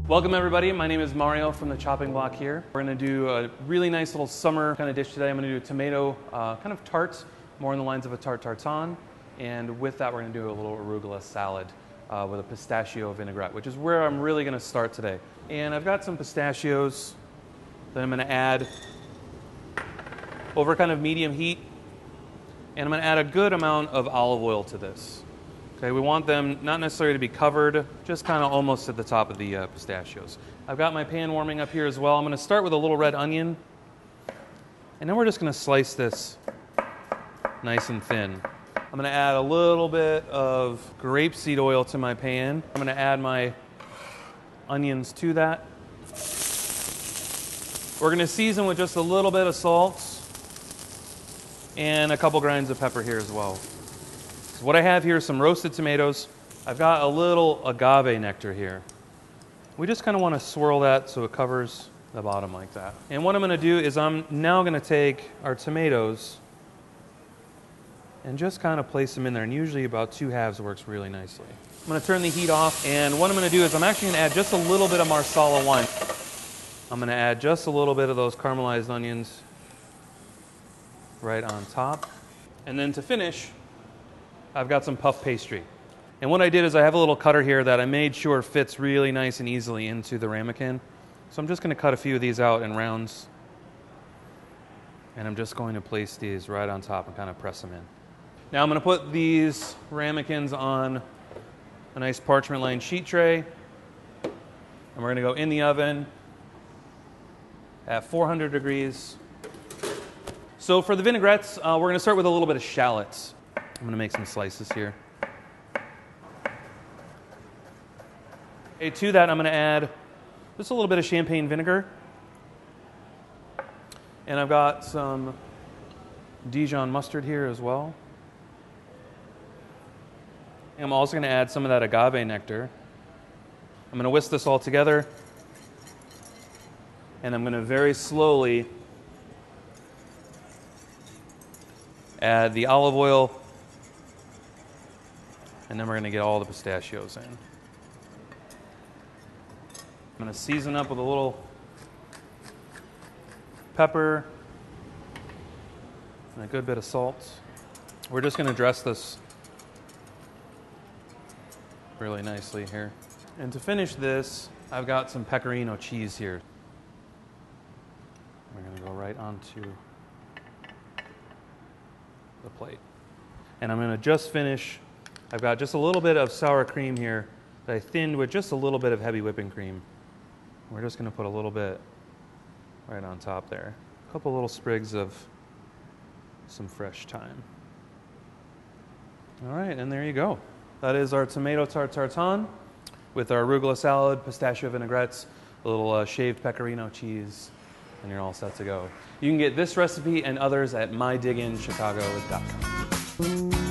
Welcome everybody, my name is Mario from the chopping block here. We're going to do a really nice little summer kind of dish today. I'm going to do a tomato kind of tart, more in the lines of a Tarte Tatin. And with that we're going to do a little arugula salad with a pistachio vinaigrette, which is where I'm really going to start today. And I've got some pistachios that I'm going to add over kind of medium heat. And I'm going to add a good amount of olive oil to this. Okay, we want them not necessarily to be covered, just kind of almost at the top of the pistachios. I've got my pan warming up here as well. I'm going to start with a little red onion, and then we're just going to slice this nice and thin. I'm going to add a little bit of grapeseed oil to my pan. I'm going to add my onions to that. We're going to season with just a little bit of salt and a couple grinds of pepper here as well. What I have here is some roasted tomatoes. I've got a little agave nectar here. We just kind of want to swirl that so it covers the bottom like that. And what I'm going to do is I'm now going to take our tomatoes and just kind of place them in there. And usually about 2/2 works really nicely. I'm going to turn the heat off, and what I'm going to do is I'm actually going to add just a little bit of Marsala wine. I'm going to add just a little bit of those caramelized onions right on top. And then to finish, I've got some puff pastry. And what I did is I have a little cutter here that I made sure fits really nice and easily into the ramekin. So I'm just going to cut a few of these out in rounds. And I'm just going to place these right on top and kind of press them in. Now I'm going to put these ramekins on a nice parchment lined sheet tray. And we're going to go in the oven at 400 degrees. So for the vinaigrettes, we're going to start with a little bit of shallots. I'm going to make some slices here. Okay, to that I'm going to add just a little bit of champagne vinegar. And I've got some Dijon mustard here as well. And I'm also going to add some of that agave nectar. I'm going to whisk this all together. And I'm going to very slowly add the olive oil. And then we're going to get all the pistachios in. I'm going to season up with a little pepper and a good bit of salt. We're just going to dress this really nicely here. And to finish this, I've got some pecorino cheese here. We're going to go right onto the plate. And I'm going to just finish. I've got just a little bit of sour cream here that I thinned with just a little bit of heavy whipping cream. We're just going to put a little bit right on top there. A couple little sprigs of some fresh thyme. All right, and there you go. That is our Tomato Tarte Tatin with our arugula salad, pistachio vinaigrettes, a little shaved pecorino cheese, and you're all set to go. You can get this recipe and others at mydiginchicago.com.